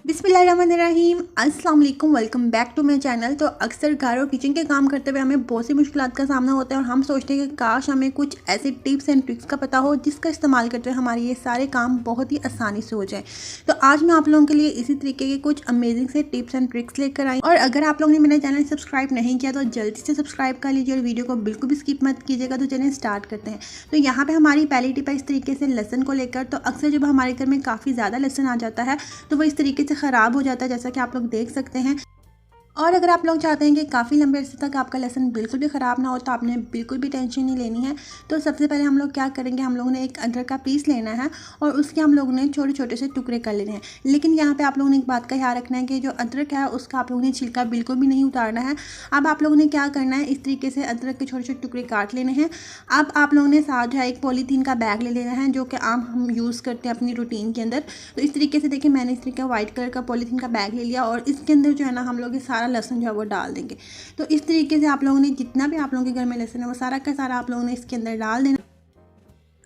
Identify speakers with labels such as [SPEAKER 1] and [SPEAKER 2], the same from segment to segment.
[SPEAKER 1] बिस्मिल्लाहिर्रहमानिर्रहीम अस्सलाम वालेकुम, welcome back to my channel. तो अक्सर घर और किचन के काम करते हुए हमें बहुत सी मुश्किलात का सामना होता है और हम सोचते हैं कि काश हमें कुछ ऐसी टिप्स एंड ट्रिक्स का पता हो जिसका इस्तेमाल करते हुए हमारे ये सारे काम बहुत ही आसानी से हो जाए। तो आज मैं आप लोगों के लिए इसी तरीके के कुछ अमेजिंग से टिप्स एंड ट्रिक्स लेकर आई। और अगर आप लोगों ने मेरा चैनल सब्सक्राइब नहीं किया तो जल्दी से सब्सक्राइब कर लीजिए और वीडियो को बिल्कुल भी स्किप मत कीजिएगा। तो चलिए स्टार्ट करते हैं। तो यहाँ पे हमारी पहली टिप है इस तरीके से लहसुन को लेकर। तो अक्सर जब हमारे घर में काफ़ी ज़्यादा लहसुन आ जाता है तो वो इस तरीके से ख़राब हो जाता है, जैसा कि आप लोग देख सकते हैं। और अगर आप लोग चाहते हैं कि काफ़ी लंबे अरसे तक आपका लहसुन बिल्कुल भी ख़राब ना हो तो आपने बिल्कुल भी टेंशन नहीं लेनी है। तो सबसे पहले हम लोग क्या करेंगे, हम लोगों ने एक अदरक का पीस लेना है और उसके हम लोगों ने छोटे छोटे से टुकड़े कर लेने हैं। लेकिन यहाँ पे आप लोगों ने एक बात का ख्याल रखना है कि जो अदरक है उसका आप लोगों ने छिलका बिल्कुल भी नहीं उतारना है। अब आप लोगों ने क्या करना है, इस तरीके से अदरक के छोटे छोटे टुकड़े काट लेने हैं। अब आप लोगों ने साथ जो है एक पॉलीथीन का बैग ले लेना है जो कि आम हम यूज़ करते हैं अपनी रूटीन के अंदर। तो इस तरीके से देखिए मैंने इस तरीके का वाइट कलर का पॉलीथीन का बैग ले लिया और इसके अंदर जो है ना हम लोग ये सारा लहसुन जो है वो डाल देंगे। तो इस तरीके से आप लोगों ने जितना भी आप लोगों के घर में लहसुन है वो सारा का सारा आप लोगों ने इसके अंदर डाल देना।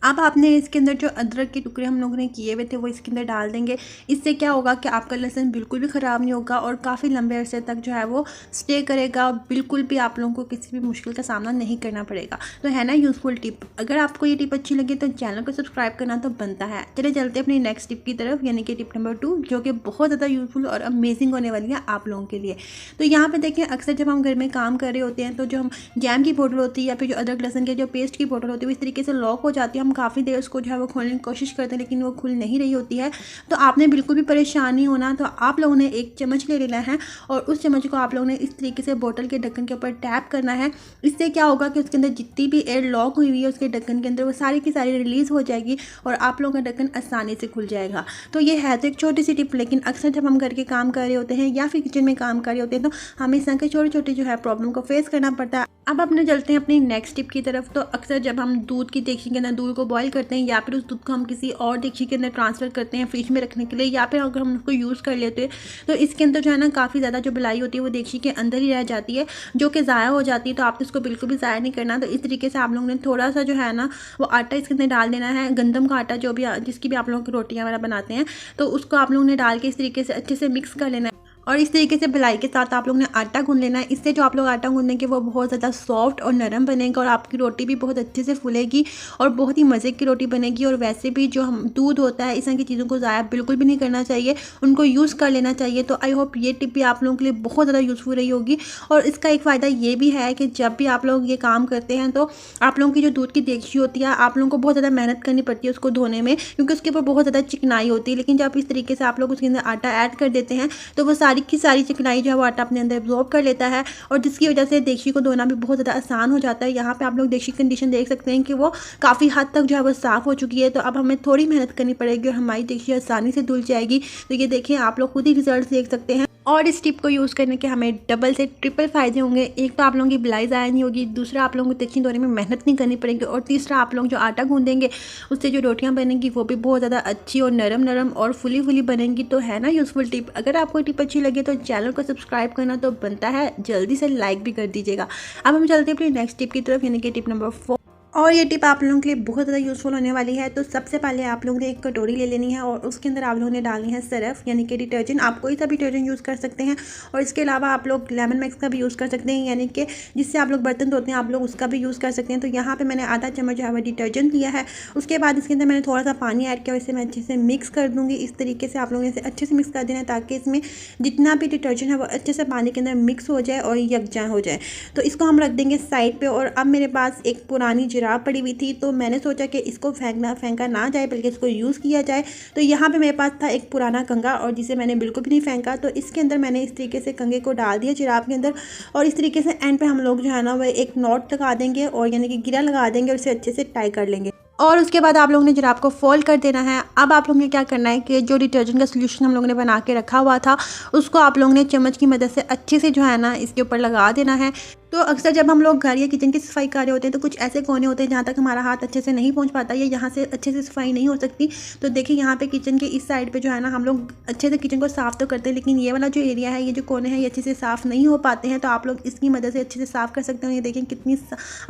[SPEAKER 1] अब आपने इसके अंदर जो अदरक के टुकड़े हम लोगों ने किए हुए थे वो इसके अंदर डाल देंगे। इससे क्या होगा कि आपका लहसुन बिल्कुल भी ख़राब नहीं होगा और काफ़ी लंबे अरसे तक जो है वो स्टे करेगा। बिल्कुल भी आप लोगों को किसी भी मुश्किल का सामना नहीं करना पड़ेगा। तो है ना यूज़फुल टिप। अगर आपको ये टिप अच्छी लगी तो चैनल को सब्सक्राइब करना तो बनता है। चलिए चलते अपनी नेक्स्ट टिप की तरफ, यानी कि टिप नंबर 2, जो कि बहुत ज़्यादा यूज़फुल और अमेजिंग होने वाली है आप लोगों के लिए। तो यहाँ पर देखें, अक्सर जब हम घर में काम कर रहे होते हैं तो जो हम जैम की बोतल होती है या फिर जो अदरक लहसुन के जो पेस्ट की बोतल होती है वो इस तरीके से लॉक हो जाती है। हम काफ़ी देर उसको है वो खोलने की कोशिश करते हैं लेकिन वो खुल नहीं रही होती है। तो आपने बिल्कुल भी परेशान नहीं होना। तो आप लोगों ने एक चम्मच ले लेना है और उस चम्मच को आप लोगों ने इस तरीके से बोतल के ढक्कन के ऊपर टैप करना है। इससे क्या होगा कि उसके अंदर जितनी भी एयर लॉक हुई हुई है उसके ढक्कन के अंदर वो सारी की सारी रिलीज़ हो जाएगी और आप लोगों का ढक्कन आसानी से खुल जाएगा। तो ये है तो एक छोटी सी टिप, लेकिन अक्सर जब हम घर के काम कर रहे होते हैं या फिर किचन में काम कर रहे होते हैं तो हमें इस तरह के छोटे छोटे जो है प्रॉब्लम को फेस करना पड़ता है। अब अपने चलते हैं अपनी नेक्स्ट टिप की तरफ। तो अक्सर जब हम दूध की देगची के अंदर दूध को बॉईल करते हैं या फिर उस दूध को हम किसी और देगची के अंदर ट्रांसफ़र करते हैं फ्रिज में रखने के लिए, या फिर अगर हम उसको यूज़ कर लेते हैं तो इसके अंदर जो है ना काफ़ी ज़्यादा जो बलाई होती है वो देगची के अंदर ही रह जाती है, जो कि ज़ाया हो जाती है। तो आपने इसको बिल्कुल भी ज़ाया नहीं करना। तो इस तरीके से आप लोगों ने थोड़ा सा जो है ना वो आटा इसके अंदर डाल देना है, गंदम का आटा जो भी जिसकी भी आप लोगों की रोटियाँ वगैरह बनाते हैं। तो उसको आप लोगों ने डाल के इस तरीके से अच्छे से मिक्स कर लेना है और इस तरीके से भलाई के साथ आप लोगों ने आटा गूंद लेना है। इससे जो आप लोग आटा गूंदेंगे वो बहुत ज़्यादा सॉफ्ट और नरम बनेगा और आपकी रोटी भी बहुत अच्छे से फूलेगी और बहुत ही मज़े की रोटी बनेगी। और वैसे भी जो हम दूध होता है इस तरह की चीज़ों को ज़ाया बिल्कुल भी नहीं करना चाहिए, उनको यूज़ कर लेना चाहिए। तो आई होप ये टिप भी आप लोगों के लिए बहुत ज़्यादा यूज़फुल रही होगी। और इसका एक फ़ायदा ये भी है कि जब भी आप लोग ये काम करते हैं तो आप लोगों की जो दूध की देगची होती है आप लोगों को बहुत ज़्यादा मेहनत करनी पड़ती है उसको धोने में, क्योंकि उसके ऊपर बहुत ज़्यादा चिकनाई होती है। लेकिन जब इस तरीके से आप लोग उसके अंदर आटा ऐड कर देते हैं तो वो सारी की सारी चिकनाई जो है वो आटा अपने अंदर एब्जॉर्ब कर लेता है और जिसकी वजह से देगची को धोना भी बहुत ज़्यादा आसान हो जाता है। यहाँ पे आप लोग देगची की कंडीशन देख सकते हैं कि वो काफ़ी हद तक जो है वो साफ़ हो चुकी है। तो अब हमें थोड़ी मेहनत करनी पड़ेगी और हमारी देगची आसानी से धुल जाएगी। तो ये देखिए आप लोग खुद ही रिजल्ट देख सकते हैं। और इस टिप को यूज़ करने के हमें डबल से ट्रिपल फ़ायदे होंगे। एक तो आप लोगों की बिलाई ज़ाया नहीं होगी, दूसरा आप लोगों को देगची धोने में मेहनत नहीं करनी पड़ेगी और तीसरा आप लोग जो आटा गूंदेंगे उससे जो रोटियां बनेंगी वो भी बहुत ज़्यादा अच्छी और नरम नरम और फुली फुली बनेंगी। तो है ना यूज़फुल टिप। अगर आपको टिप अच्छी लगे तो चैनल को सब्सक्राइब करना तो बनता है, जल्दी से लाइक भी कर दीजिएगा। अब हम चलते हैं अपनी नेक्स्ट टिप की तरफ, यानी कि टिप नंबर 4। और ये टिप आप लोगों के लिए बहुत ज़्यादा यूज़फुल होने वाली है। तो सबसे पहले आप लोगों ने एक कटोरी ले लेनी है और उसके अंदर आप लोगों ने डालनी है सरफ, यानी कि डिटर्जेंट। आप कोई सा भी डिटर्जेंट यूज़ कर सकते हैं और इसके अलावा आप लोग लेमन मैक्स का भी यूज़ कर सकते हैं, यानी कि जिससे आप लोग बर्तन धोते हैं आप लोग उसका भी यूज़ कर सकते हैं। तो यहाँ पर मैंने आधा चम्मच जो है वो डिटर्जेंट लिया है। उसके बाद इसके अंदर मैंने थोड़ा सा पानी ऐड किया और इसे मैं अच्छे से मिक्स कर दूँगी। इस तरीके से आप लोगों ने इसे अच्छे से मिक्स कर देना है ताकि इसमें जितना भी डिटर्जेंट है वो अच्छे से पानी के अंदर मिक्स हो जाए और यकजा हो जाए। तो इसको हम रख देंगे साइड पे। और अब मेरे पास एक पुरानी जुराब पड़ी हुई थी तो मैंने सोचा कि इसको फेंका ना जाए बल्कि इसको यूज़ किया जाए। तो यहाँ पे मेरे पास था एक पुराना कंघा और जिसे मैंने बिल्कुल भी नहीं फेंका। तो इसके अंदर मैंने इस तरीके से कंघे को डाल दिया जुराब के अंदर और इस तरीके से एंड पे हम लोग जो है ना वह एक नॉट लगा देंगे और यानी कि गिरा लगा देंगे और इसे अच्छे से टाई कर लेंगे। और उसके बाद आप लोगों ने जुराब को फोल्ड कर देना है। अब आप लोगों ने क्या करना है कि जो डिटर्जेंट का सोल्यूशन हम लोगों ने बना के रखा हुआ था उसको आप लोगों ने चम्मच की मदद से अच्छे से जो है ना इसके ऊपर लगा देना है। तो अक्सर जब हम लोग घर या किचन की सफाई कर रहे होते हैं तो कुछ ऐसे कोने होते हैं जहाँ तक हमारा हाथ अच्छे से नहीं पहुँच पाता या यहाँ से अच्छे से सफाई नहीं हो सकती। तो देखिए यहाँ पे किचन के इस साइड पे जो है ना हम लोग अच्छे से किचन को साफ़ तो करते हैं लेकिन ये वाला जो एरिया है, ये जो कोने हैं, ये अच्छे से साफ़ नहीं हो पाते हैं। तो आप लोग इसकी मदद से अच्छे से साफ़ कर सकते हो। ये देखें कितनी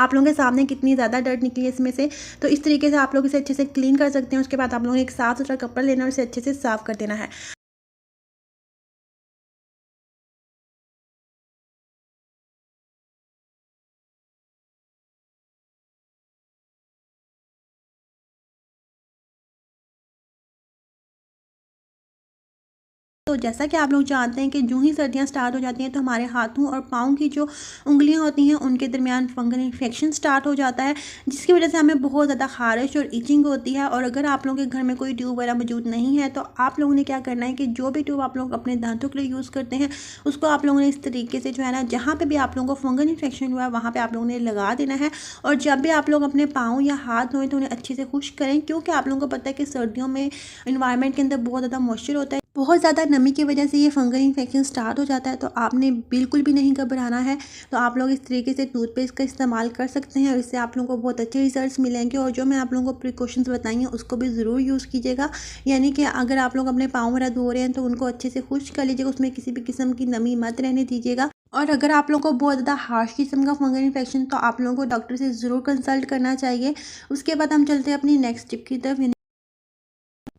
[SPEAKER 1] आप लोगों के सामने कितनी ज़्यादा डर्ट निकली है इसमें से। तो इस तरीके से आप लोग इसे अच्छे से क्लीन कर सकते हैं। उसके बाद आप लोगों ने एक साफ़ सुथरा कपड़ा लेना और इसे अच्छे से साफ़ कर देना है। जैसा कि आप लोग जानते हैं कि जो ही सर्दियाँ स्टार्ट हो जाती हैं तो हमारे हाथों और पाँव की जो उंगलियाँ होती हैं उनके दरमियान फंगल इन्फेक्शन स्टार्ट हो जाता है, जिसकी वजह से हमें बहुत ज़्यादा खारिश और इचिंग होती है। और अगर आप लोगों के घर में कोई ट्यूब वगैरह मौजूद नहीं है तो आप लोगों ने क्या करना है कि जो भी ट्यूब आप लोग अपने दांतों के लिए यूज़ करते हैं उसको आप लोगों ने इस तरीके से जो है ना, जहाँ पे भी आप लोगों को फंगल इन्फेक्शन हुआ है वहाँ पे आप लोगों ने लगा देना है। और जब भी आप लोग अपने पाँव या हाथ धोएं तो उन्हें अच्छे से खुश्क करें, क्योंकि आप लोगों को पता है कि सर्दियों में इन्वायरमेंट के अंदर बहुत ज़्यादा मॉइस्चर होता है, बहुत ज़्यादा नमी की वजह से ये फंगल इन्फेक्शन स्टार्ट हो जाता है। तो आपने बिल्कुल भी नहीं घबराना है। तो आप लोग इस तरीके से टूथपेस्ट का इस्तेमाल कर सकते हैं और इससे आप लोगों को बहुत अच्छे रिजल्ट्स मिलेंगे। और जो मैं आप लोगों को प्रिकॉशंस बताई हैं उसको भी ज़रूर यूज़ कीजिएगा। यानी कि अगर आप लोग अपने पाँव वगैरह धो रहे हैं तो उनको अच्छे से खुश्क कर लीजिएगा, उसमें किसी भी किस्म की नमी मत रहने दीजिएगा। और अगर आप लोगों को बहुत ज़्यादा हार्श किस्म का फंगल इन्फेक्शन तो आप लोगों को डॉक्टर से ज़रूर कंसल्ट करना चाहिए। उसके बाद हम चलते हैं अपनी नेक्स्ट टिप की तरफ।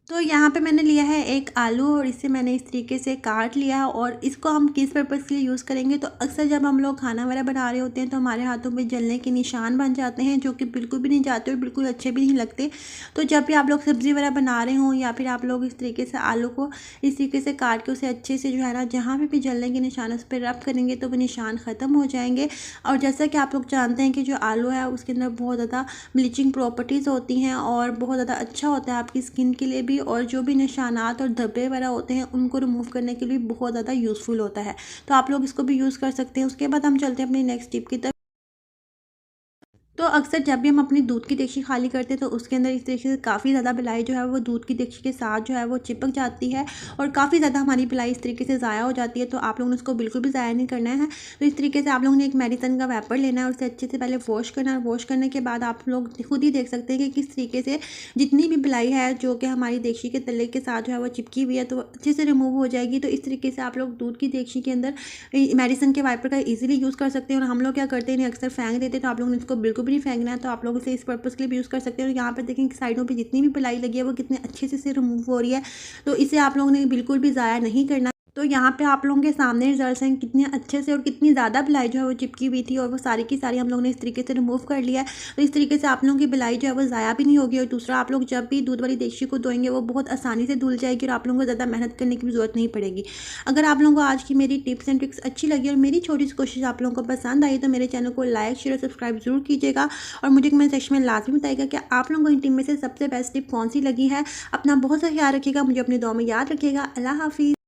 [SPEAKER 1] तो यहाँ पे मैंने लिया है एक आलू और इसे मैंने इस तरीके से काट लिया और इसको हम किस पर्पज़ के लिए यूज़ करेंगे। तो अक्सर जब हम लोग खाना वगैरह बना रहे होते हैं तो हमारे हाथों पे जलने के निशान बन जाते हैं, जो कि बिल्कुल भी नहीं जाते और बिल्कुल अच्छे भी नहीं लगते। तो जब भी आप लोग सब्ज़ी वगैरह बना रहे हों या फिर आप लोग इस तरीके से आलू को इस तरीके से काट के उसे अच्छे से जो है ना, जहाँ भी जलने के निशान उस पर रब करेंगे तो वो निशान ख़त्म हो जाएंगे। और जैसा कि आप लोग जानते हैं कि जो आलू है उसके अंदर बहुत ज़्यादा ब्लीचिंग प्रॉपर्टीज़ होती हैं और बहुत ज़्यादा अच्छा होता है आपकी स्किन के लिए भी। और जो भी निशानात और धब्बे वगैरह होते हैं उनको रिमूव करने के लिए बहुत ज़्यादा यूज़फुल होता है। तो आप लोग इसको भी यूज़ कर सकते हैं। उसके बाद हम चलते हैं अपनी नेक्स्ट टिप की तरफ। तो अक्सर जब भी हम अपनी दूध की देगची खाली करते हैं तो उसके अंदर इस तरीके से काफ़ी ज़्यादा बिलाई जो है वो दूध की देगची के साथ जो है वो चिपक जाती है और काफ़ी ज़्यादा हमारी बिलाई इस तरीके से ज़ाया हो जाती है। तो आप लोगों ने उसको बिल्कुल भी ज़ाया नहीं करना है। तो इस तरीके से आप लोगों ने एक मेडिसन का रैपर लेना है और उसे अच्छे से पहले वॉश करना है। वॉश करने के बाद आप लोग खुद ही देख सकते हैं कि किस तरीके से जितनी भी बिलाई है जो कि हमारी देगची के तले के साथ जो है वो चिपकी हुई है तो अच्छे से रिमूव हो जाएगी। तो इस तरीके से आप लोग दूध की देगची के अंदर मेडिसन के वाइपर का ईजिली यूज़ कर सकते हैं। और हम लोग क्या करते हैं, अक्सर फेंक देते हैं, तो आप लोगों ने इसको बिल्कुल भी नहीं फेंकना है। तो आप लोग इसे इस पर्पज़ के लिए भी यूज़ कर सकते हैं। और यहाँ पर देखें कि साइडों पे जितनी भी पिलाई लगी है वो कितने अच्छे से रिमूव हो रही है। तो इसे आप लोगों ने बिल्कुल भी ज़ाया नहीं करना। तो यहाँ पे आप लोगों के सामने रिजल्ट्स हैं कितने अच्छे से और कितनी ज़्यादा बिलाई जो है वो चिपकी हुई थी और वो सारी की सारी हम लोगों ने इस तरीके से रिमूव कर लिया है। तो इस तरीके से आप लोगों की बिलाई जो है वो ज़ाया भी नहीं होगी। और दूसरा, आप लोग जब भी दूध वाली देगची को धोएंगे वो बहुत आसानी से धुल जाएगी और आप लोगों को ज़्यादा मेहनत करने की भी ज़रूरत नहीं पड़ेगी। अगर आप लोगों को आज की मेरी टिप्स एंड ट्रिक्स अच्छी लगी और मेरी छोटी सी कोशिश आप लोगों को पसंद आई तो मेरे चैनल को लाइक शेयर और सब्सक्राइब जरूर कीजिएगा। और मुझे कमेंट सेक्शन में लाजमी बताइएगा कि आप लोगों को इन टीम में से सबसे बेस्ट टिप कौन सी लगी है। अपना बहुत सा ख्याल रखिएगा, मुझे अपनी दुआ में याद रखिएगा। अल्लाह हाफिज़।